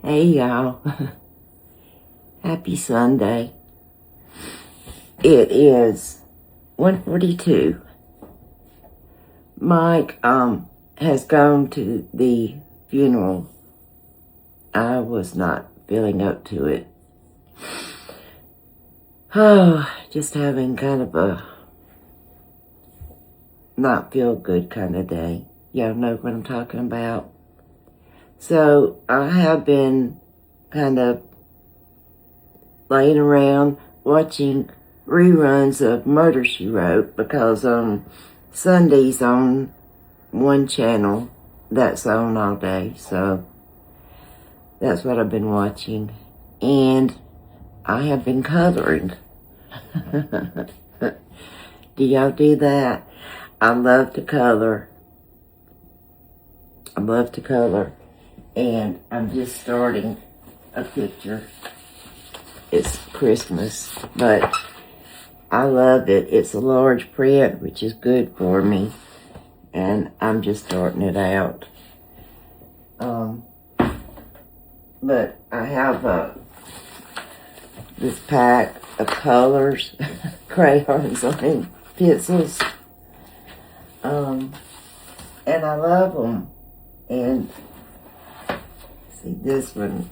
Hey y'all, happy Sunday. It is 1:42. Mike has gone to the funeral. I was not feeling up to it. Oh, just having kind of a not feel good kind of day. Y'all know what I'm talking about. So I have been kind of laying around watching reruns of Murder, She Wrote, because on Sundays on one channel, that's on all day. So that's what I've been watching. And I have been coloring. Do y'all do that? I love to color. And I'm just starting a picture. It's Christmas, but I love it. It's a large print, which is good for me. And I'm just starting it out. But I have this pack of colors, crayons, pencils. And I love them. And see, this one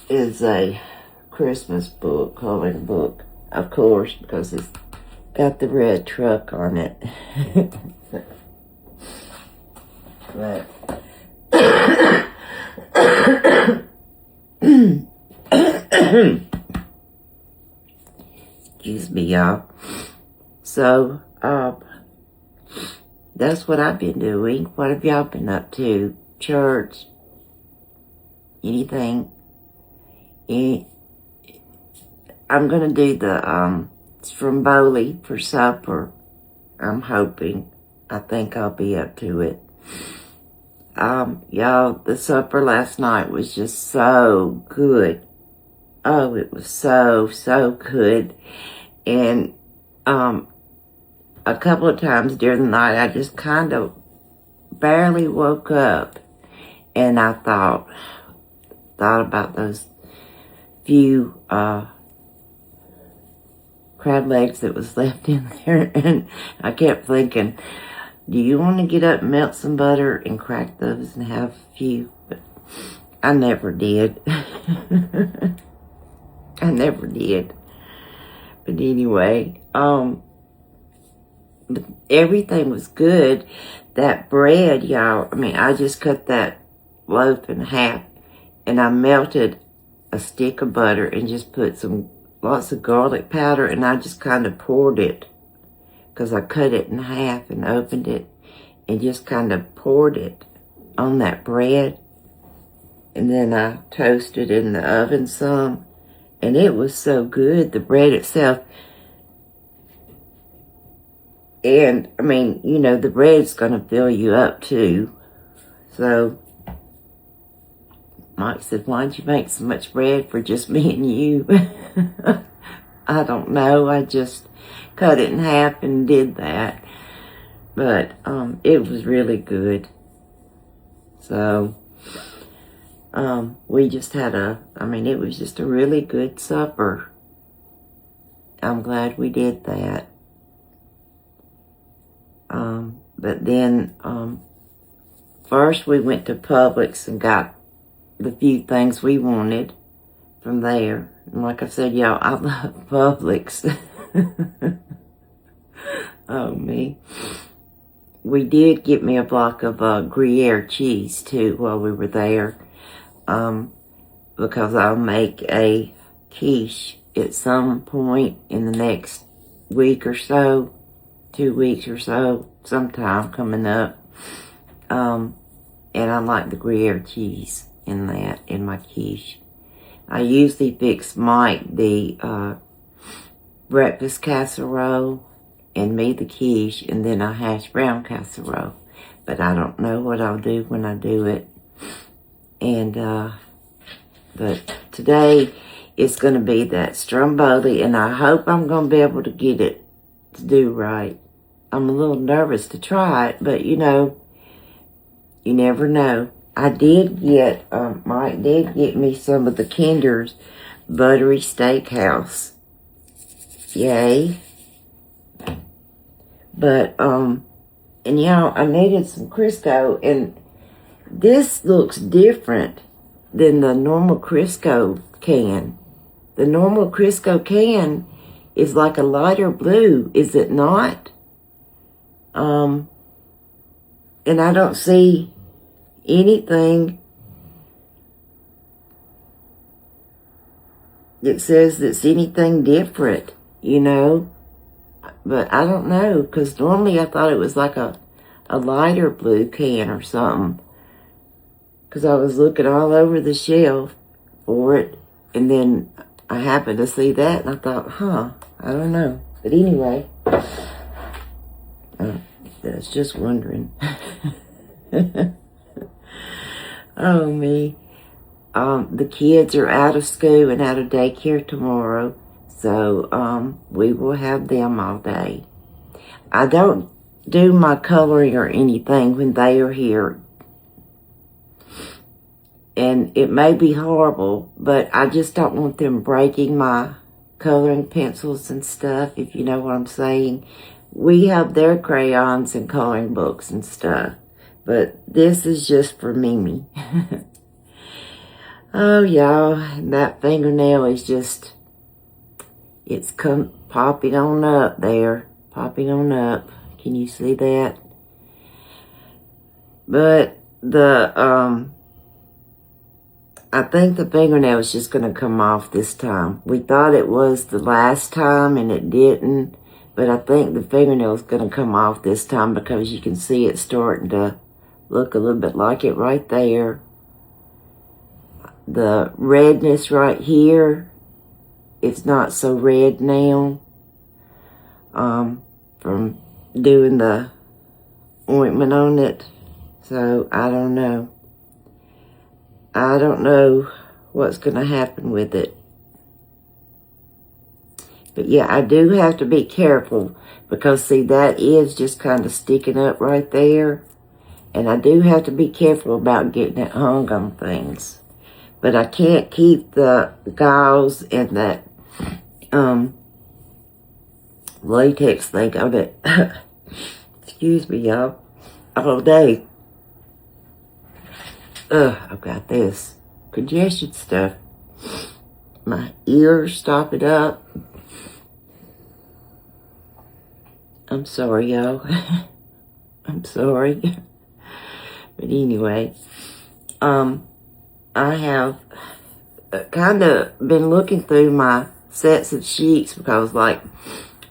is a Christmas book, coloring book, of course, because it's got the red truck on it. But excuse me, y'all. So, that's what I've been doing. What have y'all been up to? Church? Anything? I'm gonna do the stromboli for supper. I'm hoping. I think I'll be up to it. Y'all, the supper last night was just so good. Oh, it was so good. And a couple of times during the night, I just kind of barely woke up, and I thought about those few crab legs that was left in there, and I kept thinking, do you want to get up and melt some butter and crack those and have a few? But I never did. I never did. But anyway, but everything was good. That bread, y'all, I just cut that loaf in half, and I melted a stick of butter and just put lots of garlic powder, and I just kind of poured it, because I cut it in half and opened it and just kind of poured it on that bread. And then I toasted it in the oven some, and it was so good, the bread itself. And, the bread's going to fill you up, too. So, Mike said, why'd you make so much bread for just me and you? I don't know. I just cut it in half and did that. But, it was really good. So, we just had it was just a really good supper. I'm glad we did that. But then, first we went to Publix and got the few things we wanted from there. And like I said, y'all, I love Publix. Oh, me. We did get me a block of Gruyere cheese, too, while we were there. Because I'll make a quiche at some point in the next week or so, 2 weeks or so, sometime coming up. And I like the Gruyere cheese in my quiche. I usually fix Mike the breakfast casserole and me the quiche, and then a hash brown casserole. But I don't know what I'll do when I do it. And, but today it's going to be that stromboli, and I hope I'm going to be able to get it to do right. I'm a little nervous to try it, but you never know. I did get, Mike did get me some of the Kinder's Buttery Steakhouse. Yay. But, and y'all, I needed some Crisco, and this looks different than the normal Crisco can. The normal Crisco can is like a lighter blue, is it not? And I don't see anything that says that's anything different, you know? But I don't know, because normally I thought it was like a lighter blue can or something. Because I was looking all over the shelf for it, and then I happened to see that, and I thought, I don't know. But anyway, I was just wondering. Oh, me. The kids are out of school and out of daycare tomorrow, so we will have them all day. I don't do my coloring or anything when they are here. And it may be horrible, but I just don't want them breaking my coloring pencils and stuff, if you know what I'm saying. We have their crayons and coloring books and stuff, but this is just for Mimi. Oh, y'all, that fingernail is just, it's popping on up there, popping on up. Can you see that? But I think the fingernail is just going to come off this time. We thought it was the last time and it didn't, but I think the fingernail is going to come off this time because you can see it starting to look a little bit like it right there. The redness right here, it's not so red now from doing the ointment on it. So I don't know. I don't know what's going to happen with it. But yeah, I do have to be careful because, see, that is just kind of sticking up right there. And I do have to be careful about getting it hung on things. But I can't keep the gauze and that latex thing on it. Excuse me, y'all. All day. I've got this congestion stuff. My ears stop it up. I'm sorry, y'all. I'm sorry. But anyway, I have kind of been looking through my sets of sheets because, like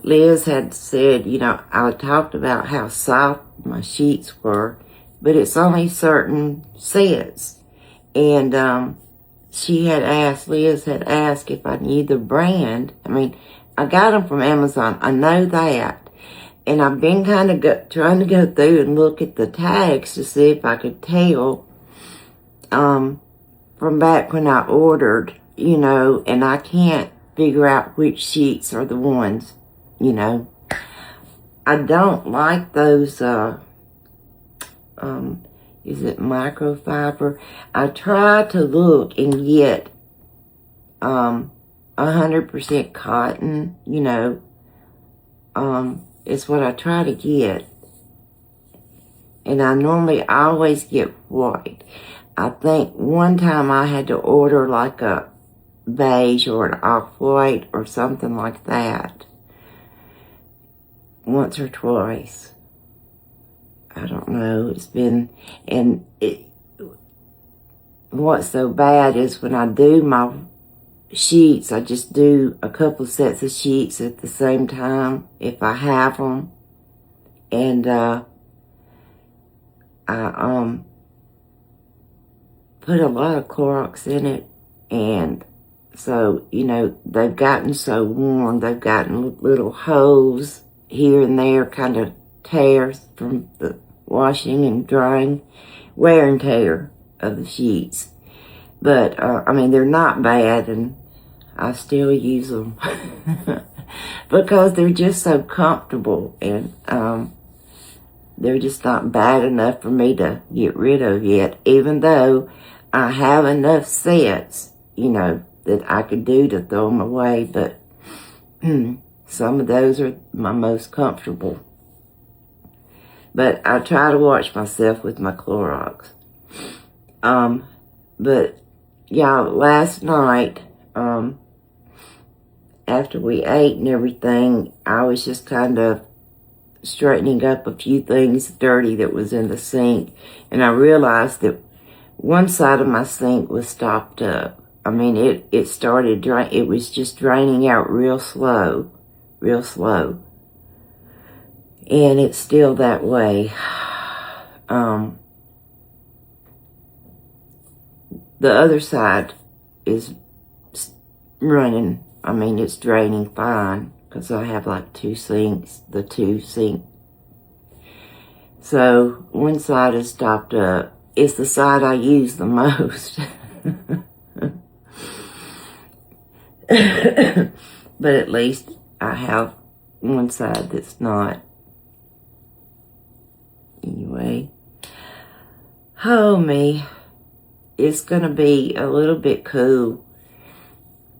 Liz had said, you know, I talked about how soft my sheets were, but it's only certain sets. And Liz had asked if I knew the brand. I mean, I got them from Amazon. I know that. And I've been kind of trying to go through and look at the tags to see if I could tell from back when I ordered, you know, and I can't figure out which sheets are the ones, you know. I don't like those, is it microfiber? I try to look and get 100% cotton, you know, is what I try to get. And I always get white. I think one time I had to order like a beige or an off-white or something like that. Once or twice. I don't know. It's been, and what's so bad is when I do my sheets, I just do a couple sets of sheets at the same time if I have them. And I put a lot of Clorox in it, and so, you know, they've gotten so worn, they've gotten little holes here and there, kind of tears from the washing and drying, wear and tear of the sheets. But, I mean, they're not bad, and I still use them because they're just so comfortable. And they're just not bad enough for me to get rid of yet, even though I have enough sets, that I could do to throw them away, but some of those are my most comfortable. But I try to watch myself with my Clorox. But yeah, last night, after we ate and everything, I was just kind of straightening up a few things dirty that was in the sink, and I realized that one side of my sink was stopped up. I mean, it started it was just draining out real slow, and it's still that way. The other side is running. I mean, it's draining fine because I have like two sinks, So one side is stopped up. It's the side I use the most. But at least I have one side that's not. Anyway. Oh, me. It's going to be a little bit cool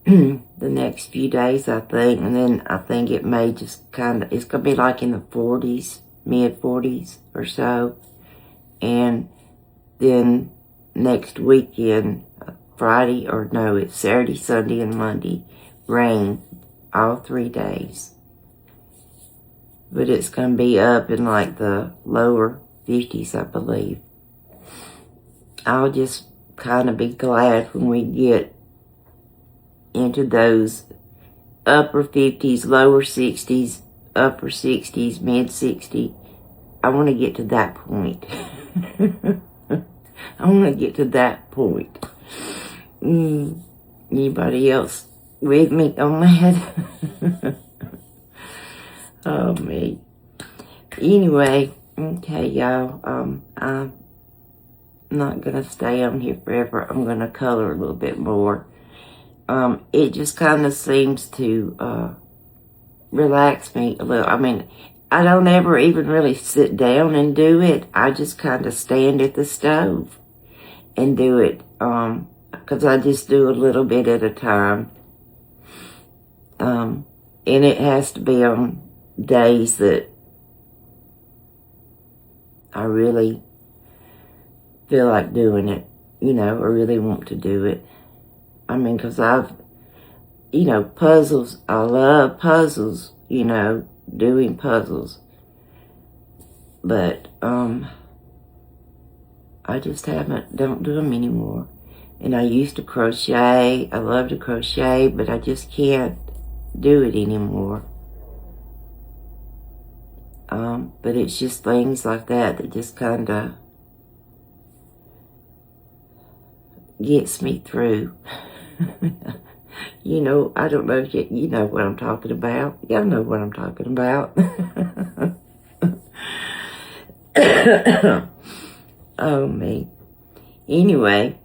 the next few days, I think. And then I think it may just it's going to be like in the 40s, mid-40s or so. And then next weekend, it's Saturday, Sunday, and Monday, rain all 3 days. But it's going to be up in like the lower 50s, I believe. I'll just kind of be glad when we get into those upper 50s, lower 60s, upper 60s, mid 60s. I want to get to that point. I want to get to that point. Anybody else with me on that? Oh, me. Anyway, okay, y'all. I'm not going to stay on here forever. I'm going to color a little bit more. It just kind of seems to relax me a little. I mean, I don't ever even really sit down and do it. I just kind of stand at the stove and do it. Because I just do a little bit at a time. And it has to be on days that I really feel like doing it, or really want to do it. I mean, because puzzles, I love puzzles, doing puzzles. But, I just don't do them anymore. And I used to crochet. I love to crochet, but I just can't do it anymore. But it's just things like that just kind of gets me through. I don't know if you know what I'm talking about. Y'all know what I'm talking about. Oh, me. Anyway,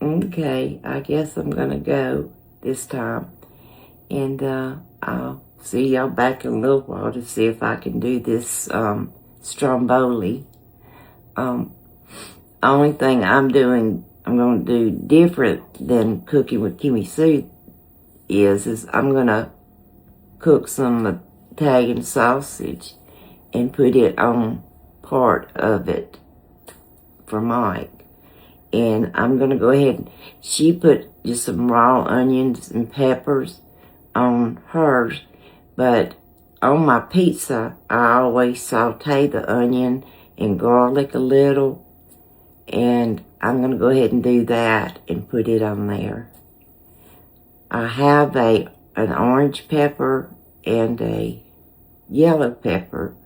okay, I guess I'm going to go this time. And I'll see y'all back in a little while to see if I can do this stromboli. Only thing I'm going to do different than cooking with Kimmy Sue is I'm going to cook some Italian sausage and put it on part of it for Mike. And I'm going to go ahead, she put just some raw onions and peppers on hers, but on my pizza, I always saute the onion and garlic a little, and I'm going to go ahead and do that and put it on there. I have an orange pepper and a yellow pepper,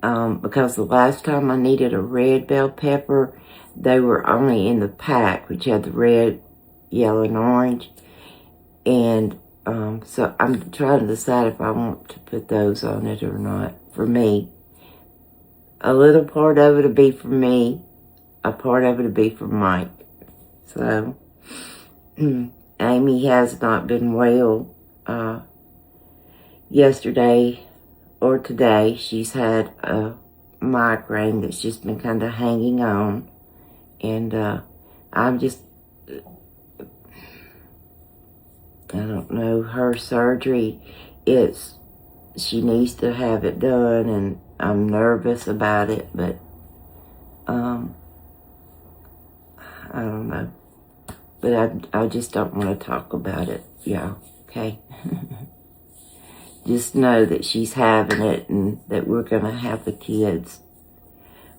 because the last time I needed a red bell pepper, they were only in the pack, which had the red, yellow, and orange. And so I'm trying to decide if I want to put those on it or not. For me, a little part of it will be for me, a part of it will be for Mike. So, Amy has not been well yesterday or today. She's had a migraine that's just been kind of hanging on. And I'm just, I don't know, her surgery, she needs to have it done, and I'm nervous about it, but I don't know. But I just don't want to talk about it, y'all, okay? Just know that she's having it and that we're going to have the kids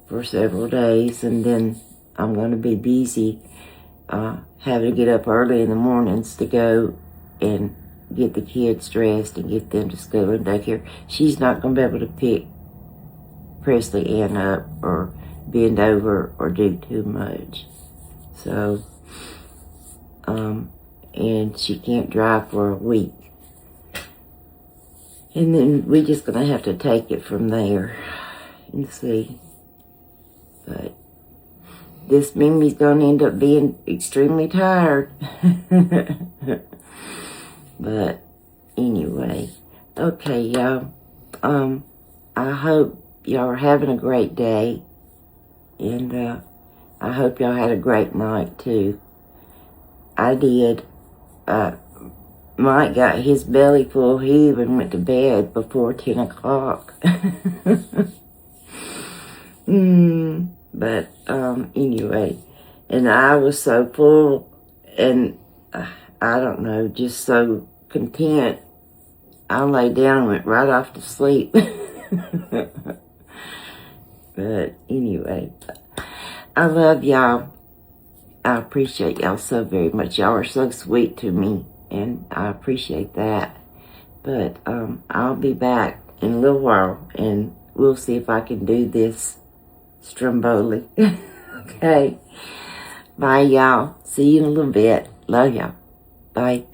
for several days, and then I'm going to be busy having to get up early in the mornings to go and get the kids dressed and get them to school and daycare. She's not going to be able to pick Presley Ann up or bend over or do too much. So, and she can't drive for a week. And then we're just going to have to take it from there and see. But this Mimi's going to end up being extremely tired. But anyway, okay, y'all. I hope y'all are having a great day. And I hope y'all had a great night, too. I did. Mike got his belly full. He even went to bed before 10 o'clock. But anyway, and I was so full, and I don't know, just so content. I lay down and went right off to sleep. But anyway, I love y'all. I appreciate y'all so very much. Y'all are so sweet to me, and I appreciate that. But I'll be back in a little while, and we'll see if I can do this Stromboli. Okay. Bye, y'all. See you in a little bit. Love y'all. Bye.